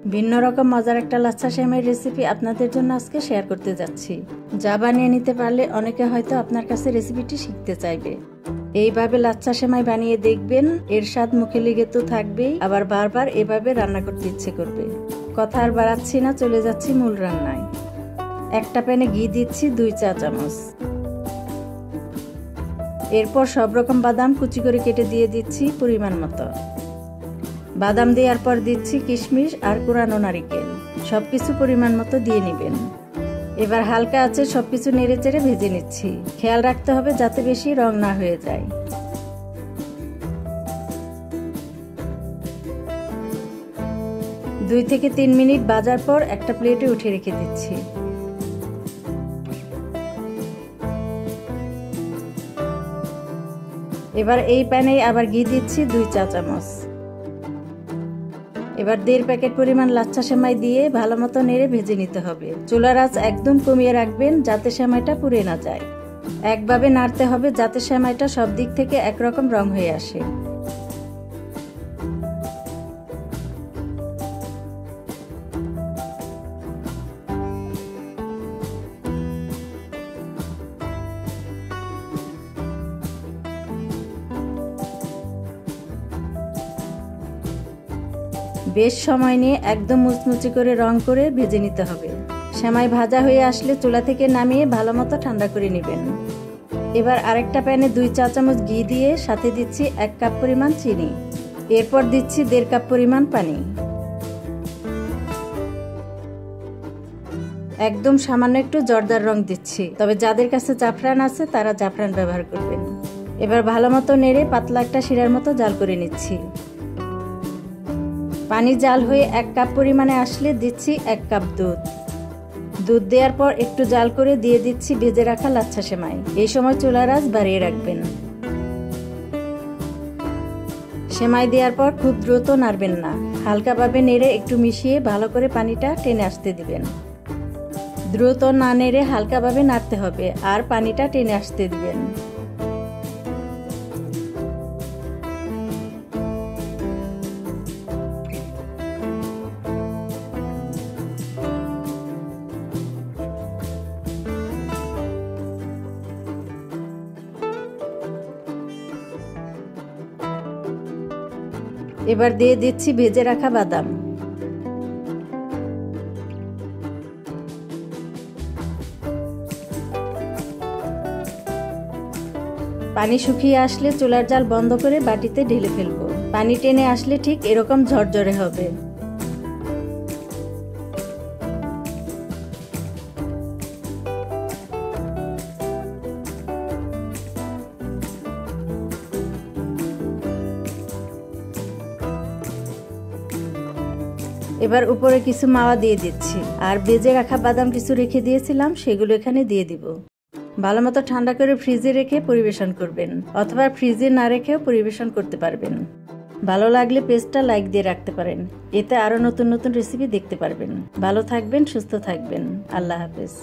ভিন্ন রকম মজার একটা লাচ্ছা সেমাই রেসিপি আপনাদের জন্য আজকে শেয়ার করতে যাচ্ছি। যা বানিয়ে নিতে পারলে অনেকে হয়তো আপনার কাছে রেসিপিটি শিখতে চাইবে। এইভাবে লাচ্ছা সেমাই বানিয়ে দেখবেন, এর স্বাদ মুখে লেগে তো থাকবেই, আবার বারবার এভাবে রান্না করতে ইচ্ছে করবে। কথা আর বাড়াচ্ছি না, চলে যাচ্ছি মূল রান্নায়। একটা প্যানে ঘি দিচ্ছি 2 চা চামচ। এরপর সব রকম বাদাম কুচি করে কেটে দিয়ে দিচ্ছি পরিমাণ মতো। বাদাম দেওয়ার পর দিচ্ছি কিশমিশ আর কোরানো নারিকেল, সবকিছু পরিমাণ মতো দিয়ে নেবেন। এবার হালকা আছে সবকিছু নেড়ে চেড়ে ভেজে নিচ্ছি। খেয়াল রাখতে হবে যাতে বেশি রং না হয়ে যায়। 2 থেকে 3 মিনিট ভাজার পর একটা প্লেটে উঠে রেখে দিচ্ছি। এবার এই প্যানে আবার ঘি দিচ্ছি 2 চা চামচ। এবার 1.5 প্যাকেট পরিমাণ লাচ্ছা সেমাই দিয়ে ভালো মতো নেড়ে ভেজে নিতে হবে। চুলার আঁচ একদম কমিয়ে রাখবেন যাতে সেমাইটা পুড়ে না যায়। একভাবে নাড়তে হবে যাতে সেমাইটা সব দিক থেকে একরকম রং হয়ে আসে। বেশ সময় নিয়ে একদম মুচমুচে করে রং করে ভেজে নিতে হবে। সেমাই ভাজা হয়ে আসলে চুলা থেকে নামিয়ে ভালো মতো ঠান্ডা করে নেবেন। এবার আরেকটা প্যানে 2 চা চামচ ঘি দিয়ে সাথে দিচ্ছি 1 কাপ পরিমাণ চিনি। এরপর দিচ্ছি 1.5 কাপ পরিমাণ পানি। একদম সামান্য একটু জর্দার রং দিচ্ছি, তবে যাদের কাছে জাফরান আছে তারা জাফরান ব্যবহার করবেন। এবার ভালো মতো নেড়ে পাতলা একটা শিরার মতো জাল করে নিচ্ছি। পানি জাল হয়ে 1 কাপ পরিমাণে আসলে দিচ্ছি 1 কাপ দুধ। দুধ দেওয়ার পর একটু জাল করে দিয়ে দিচ্ছি ভেজে রাখা লাচ্ছা সেমাই। এই সময় চুলার আঁচ বাড়িয়ে রাখবেন। সেমাই দেওয়ার পর খুব দ্রুত নাড়বেন না, হালকাভাবে নেড়ে একটু মিশিয়ে ভালো করে পানিটা টেনে আসতে দিবেন। দ্রুত না নেড়ে হালকাভাবে নাড়তে হবে আর পানিটা টেনে আসতে দিবেন। এবার দিয়ে দিচ্ছি ভেজে রাখা বাদাম। পানি শুকিয়ে আসলে চুলার জাল বন্ধ করে বাটিতে ঢেলে ফেলবো। পানি টেনে আসলে ঠিক এরকম ঝরঝরে হবে। এবার উপরে কিছু মাওয়া দিয়ে দিচ্ছি আর ভেজে রাখা বাদাম কিছু রেখে দিয়েছিলাম সেগুলো এখানে দিয়ে দিব। ভালো মতো ঠান্ডা করে ফ্রিজে রেখে পরিবেশন করবেন, অথবা ফ্রিজে না রেখেও পরিবেশন করতে পারবেন। ভালো লাগলে পেজটা লাইক দিয়ে রাখতে পারেন, এতে আরো নতুন নতুন রেসিপি দেখতে পারবেন। ভালো থাকবেন, সুস্থ থাকবেন। আল্লাহ হাফেজ।